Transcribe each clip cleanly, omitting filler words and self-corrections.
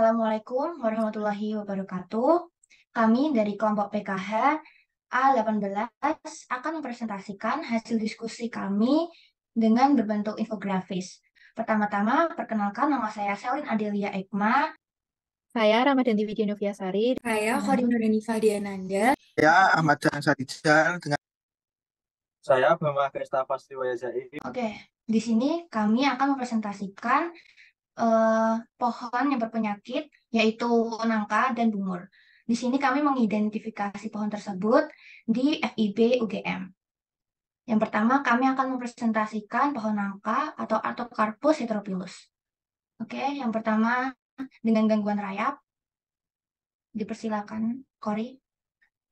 Assalamualaikum warahmatullahi wabarakatuh. Kami dari kelompok PKH A18 akan mempresentasikan hasil diskusi kami dengan berbentuk infografis. Pertama-tama, perkenalkan nama saya Selin Adelia Ekma. Saya Ramadhanti Widya Noviasari. Saya Khori Nurani Fadiananda. Saya Ahmad Dhan Sadijal dengan Saya Bambang Gesta Pastiwaya Zaid. Oke, di sini kami akan mempresentasikan pohon yang berpenyakit, yaitu nangka dan bungur. Di sini kami mengidentifikasi pohon tersebut di FIB UGM. Yang pertama, kami akan mempresentasikan pohon nangka atau Artocarpus heterophyllus. Oke, yang pertama dengan gangguan rayap. Dipersilakan, Kori.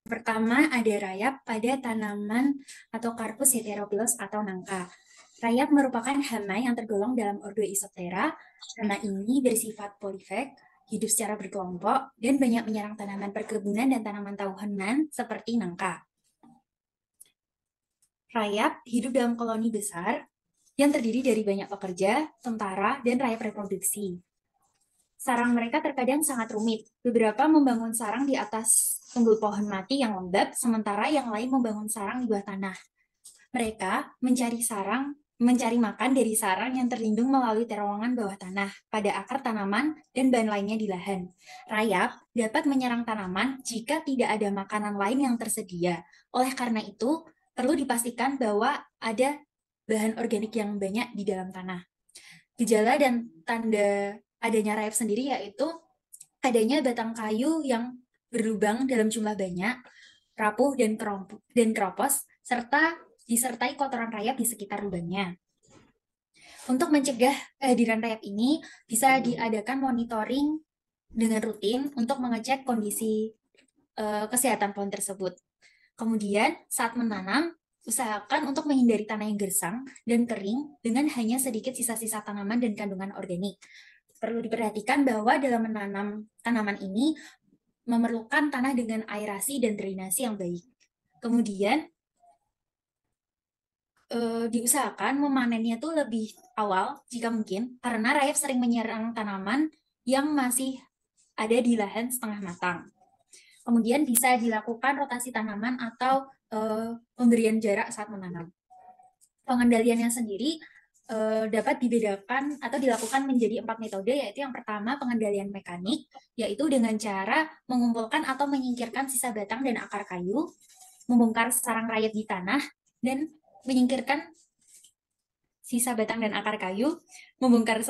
Pertama, ada rayap pada tanaman atau Carpus heterophyllus atau nangka. Rayap merupakan hama yang tergolong dalam ordo Isoptera. Hama ini bersifat polifag, hidup secara berkelompok, dan banyak menyerang tanaman perkebunan dan tanaman tahunan seperti nangka. Rayap hidup dalam koloni besar yang terdiri dari banyak pekerja, tentara, dan rayap reproduksi. Sarang mereka terkadang sangat rumit. Beberapa membangun sarang di atas tunggul pohon mati yang lembab, sementara yang lain membangun sarang di bawah tanah. Mereka mencari makan dari sarang yang terlindung melalui terowongan bawah tanah, pada akar tanaman, dan bahan lainnya di lahan. Rayap dapat menyerang tanaman jika tidak ada makanan lain yang tersedia. Oleh karena itu, perlu dipastikan bahwa ada bahan organik yang banyak di dalam tanah. Gejala dan tanda adanya rayap sendiri yaitu adanya batang kayu yang berlubang dalam jumlah banyak, rapuh dan keropos, serta disertai kotoran rayap di sekitar lubangnya. Untuk mencegah kehadiran rayap ini, bisa diadakan monitoring dengan rutin untuk mengecek kondisi kesehatan pohon tersebut. Kemudian, saat menanam, usahakan untuk menghindari tanah yang gersang dan kering dengan hanya sedikit sisa-sisa tanaman dan kandungan organik. Perlu diperhatikan bahwa dalam menanam tanaman ini memerlukan tanah dengan aerasi dan drainasi yang baik. Kemudian, diusahakan memanennya tuh lebih awal jika mungkin, karena rayap sering menyerang tanaman yang masih ada di lahan setengah matang. Kemudian bisa dilakukan rotasi tanaman atau pemberian jarak saat menanam. Pengendaliannya sendiri dapat dibedakan atau dilakukan menjadi 4 metode, yaitu yang pertama pengendalian mekanik, yaitu dengan cara mengumpulkan atau menyingkirkan sisa batang dan akar kayu, membongkar sarang rayap di tanah, dan menyingkirkan sisa batang dan akar kayu, membongkar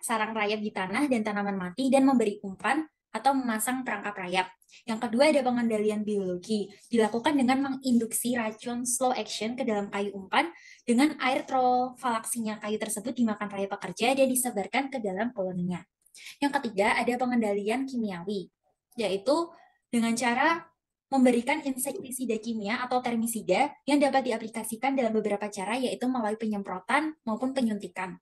sarang rayap di tanah dan tanaman mati, dan memberi umpan atau memasang perangkap rayap. Yang kedua ada pengendalian biologi, dilakukan dengan menginduksi racun slow action ke dalam kayu umpan dengan air trofalaksinya kayu tersebut dimakan rayap pekerja dan disebarkan ke dalam koloninya. Yang ketiga ada pengendalian kimiawi, yaitu dengan cara memberikan insektisida kimia atau termisida yang dapat diaplikasikan dalam beberapa cara, yaitu melalui penyemprotan maupun penyuntikan.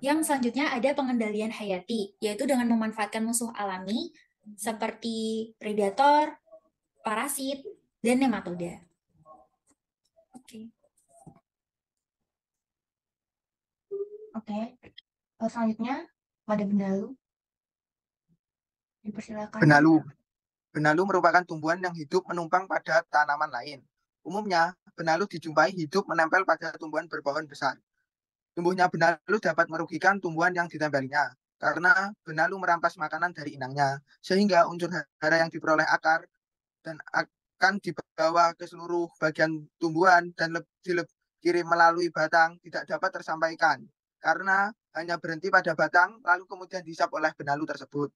Yang selanjutnya ada pengendalian hayati, yaitu dengan memanfaatkan musuh alami seperti predator, parasit, dan nematoda. Oke. Selanjutnya pada benalu. Dipersilakan. Benalu merupakan tumbuhan yang hidup menumpang pada tanaman lain. Umumnya, benalu dijumpai hidup menempel pada tumbuhan berpohon besar. Tumbuhnya benalu dapat merugikan tumbuhan yang ditempelinya, karena benalu merampas makanan dari inangnya, sehingga unsur hara yang diperoleh akar dan akan dibawa ke seluruh bagian tumbuhan dan dikirim melalui batang tidak dapat tersampaikan, karena hanya berhenti pada batang, lalu kemudian dihisap oleh benalu tersebut.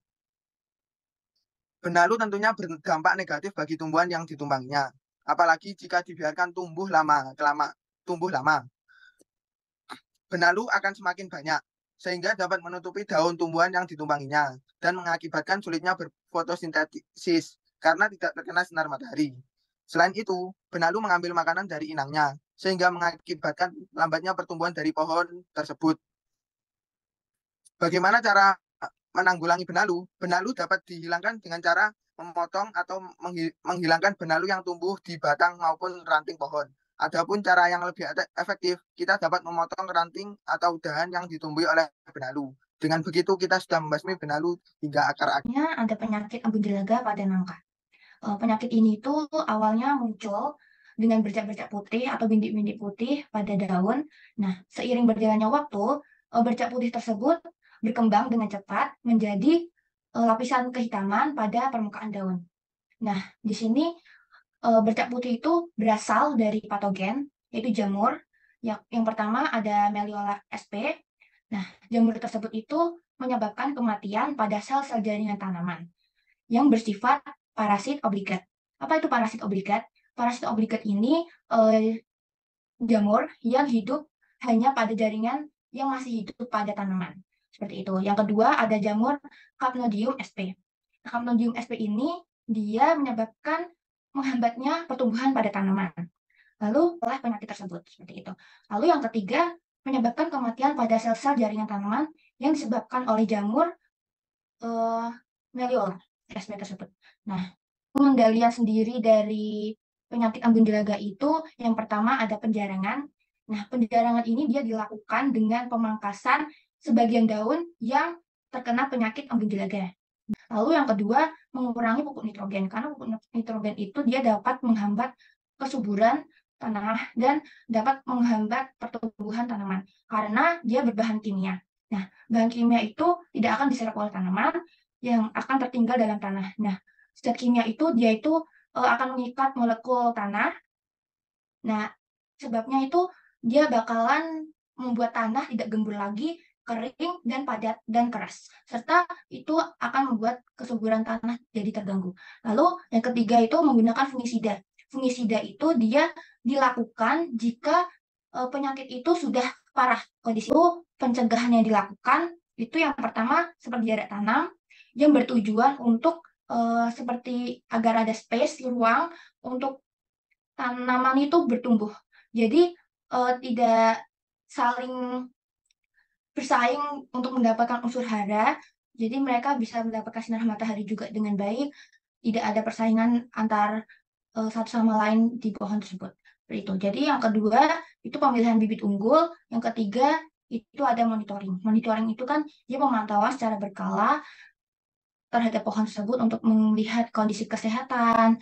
Benalu tentunya berdampak negatif bagi tumbuhan yang ditumpanginya, apalagi jika dibiarkan tumbuh lama. Benalu akan semakin banyak, sehingga dapat menutupi daun tumbuhan yang ditumpanginya dan mengakibatkan sulitnya berfotosintesis karena tidak terkena sinar matahari. Selain itu, benalu mengambil makanan dari inangnya, sehingga mengakibatkan lambatnya pertumbuhan dari pohon tersebut. Bagaimana cara menanggulangi benalu? Benalu dapat dihilangkan dengan cara memotong atau menghilangkan benalu yang tumbuh di batang maupun ranting pohon. Adapun cara yang lebih efektif, kita dapat memotong ranting atau dahan yang ditumbuhi oleh benalu Dengan begitu kita sudah membasmi benalu hingga akar-akar. Ada penyakit embun jelaga pada nangka. Penyakit ini tuh awalnya muncul dengan bercak-bercak putih atau bintik-bintik putih pada daun. Nah, seiring berjalannya waktu, bercak putih tersebut berkembang dengan cepat menjadi lapisan kehitaman pada permukaan daun. Nah, di sini bercak putih itu berasal dari patogen, yaitu jamur. Yang pertama ada Meliola sp. Nah, jamur tersebut itu menyebabkan kematian pada sel-sel jaringan tanaman yang bersifat parasit obligat. Apa itu parasit obligat? Parasit obligat ini jamur yang hidup hanya pada jaringan yang masih hidup pada tanaman. Seperti itu. Yang kedua ada jamur Capnodium sp. Capnodium sp ini dia menyebabkan menghambatnya pertumbuhan pada tanaman. Lalu oleh penyakit tersebut seperti itu. Lalu yang ketiga menyebabkan kematian pada sel-sel jaringan tanaman yang disebabkan oleh jamur Meliola sp tersebut. Nah, pengendalian sendiri dari penyakit embun jelaga itu yang pertama ada penjarangan. Nah, penjarangan ini dia dilakukan dengan pemangkasan sebagian daun yang terkena penyakit embun jelaga. Lalu yang kedua, mengurangi pupuk nitrogen. Karena pupuk nitrogen itu dia dapat menghambat kesuburan tanah dan dapat menghambat pertumbuhan tanaman. Karena dia berbahan kimia. Nah, bahan kimia itu tidak akan diserap oleh tanaman yang akan tertinggal dalam tanah. Nah, zat kimia itu dia itu akan mengikat molekul tanah. Nah, sebabnya itu dia bakalan membuat tanah tidak gembur lagi, kering dan padat dan keras. Serta itu akan membuat kesuburan tanah jadi terganggu. Lalu yang ketiga itu menggunakan fungisida. Fungisida itu dia dilakukan jika penyakit itu sudah parah. Kondisi itu pencegahan yang dilakukan itu yang pertama seperti jarak tanam yang bertujuan untuk seperti agar ada space, ruang untuk tanaman itu bertumbuh. Jadi tidak saling bersaing untuk mendapatkan unsur hara. Jadi mereka bisa mendapatkan sinar matahari juga dengan baik. Tidak ada persaingan antar satu sama lain di pohon tersebut. Seperti itu. Jadi yang kedua itu pemilihan bibit unggul. Yang ketiga itu ada monitoring. Monitoring itu kan dia pemantauan secara berkala terhadap pohon tersebut untuk melihat kondisi kesehatan,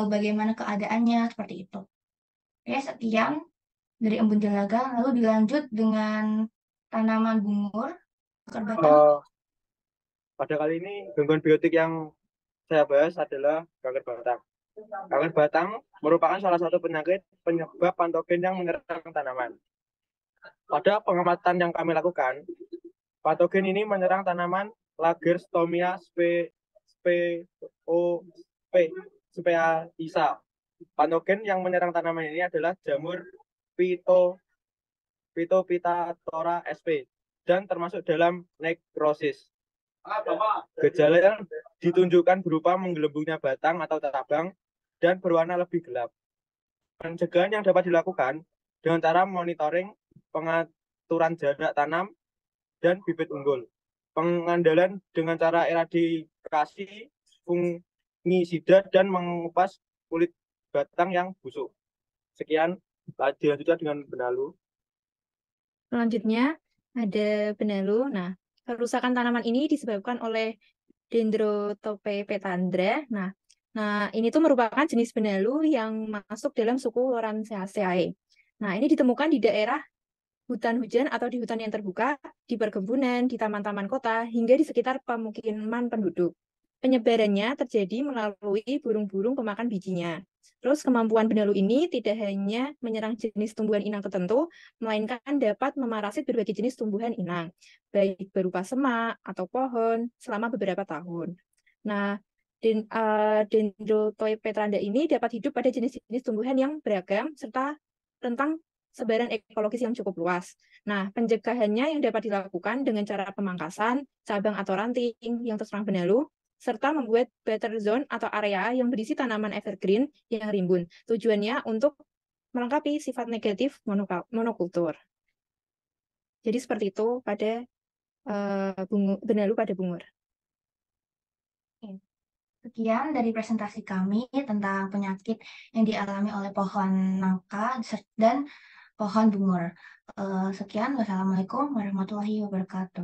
bagaimana keadaannya, seperti itu. Oke, sekian dari embun jelaga. Lalu dilanjut dengan tanaman bungur, akar batang. Pada kali ini gangguan biotik yang saya bahas adalah kanker batang. Kanker batang merupakan salah satu penyakit penyebab patogen yang menyerang tanaman. Pada pengamatan yang kami lakukan, patogen ini menyerang tanaman Lagerstomia speaisa. Patogen yang menyerang tanaman ini adalah jamur Phytophyta sp dan termasuk dalam nekrosis. Gejala yang ditunjukkan berupa menggelembungnya batang atau cabang dan berwarna lebih gelap. Pencegahan yang dapat dilakukan dengan cara monitoring, pengaturan jarak tanam, dan bibit unggul. Pengandalan dengan cara eradikasi fungisida dan mengupas kulit batang yang busuk. Sekian, dilanjutkan dengan benalu. Selanjutnya ada benalu. Nah, kerusakan tanaman ini disebabkan oleh Dendrotope petandra. Nah, ini tuh merupakan jenis benalu yang masuk dalam suku Lawrenceaceae. Nah, ini ditemukan di daerah hutan hujan atau di hutan yang terbuka, di perkebunan, di taman-taman kota, hingga di sekitar pemukiman penduduk. Penyebarannya terjadi melalui burung-burung pemakan bijinya. Terus kemampuan benalu ini tidak hanya menyerang jenis tumbuhan inang tertentu, melainkan dapat memarasit berbagai jenis tumbuhan inang, baik berupa semak atau pohon, selama beberapa tahun. Nah, Dendrotopetranda ini dapat hidup pada jenis-jenis tumbuhan yang beragam, serta rentang sebaran ekologis yang cukup luas. Nah, pencegahannya yang dapat dilakukan dengan cara pemangkasan, cabang atau ranting yang terserang benalu, serta membuat better zone atau area yang berisi tanaman evergreen yang rimbun. Tujuannya untuk melengkapi sifat negatif monokultur. Jadi seperti itu pada benalu pada bungur. Sekian dari presentasi kami tentang penyakit yang dialami oleh pohon nangka dan pohon bungur. Sekian, wassalamualaikum warahmatullahi wabarakatuh.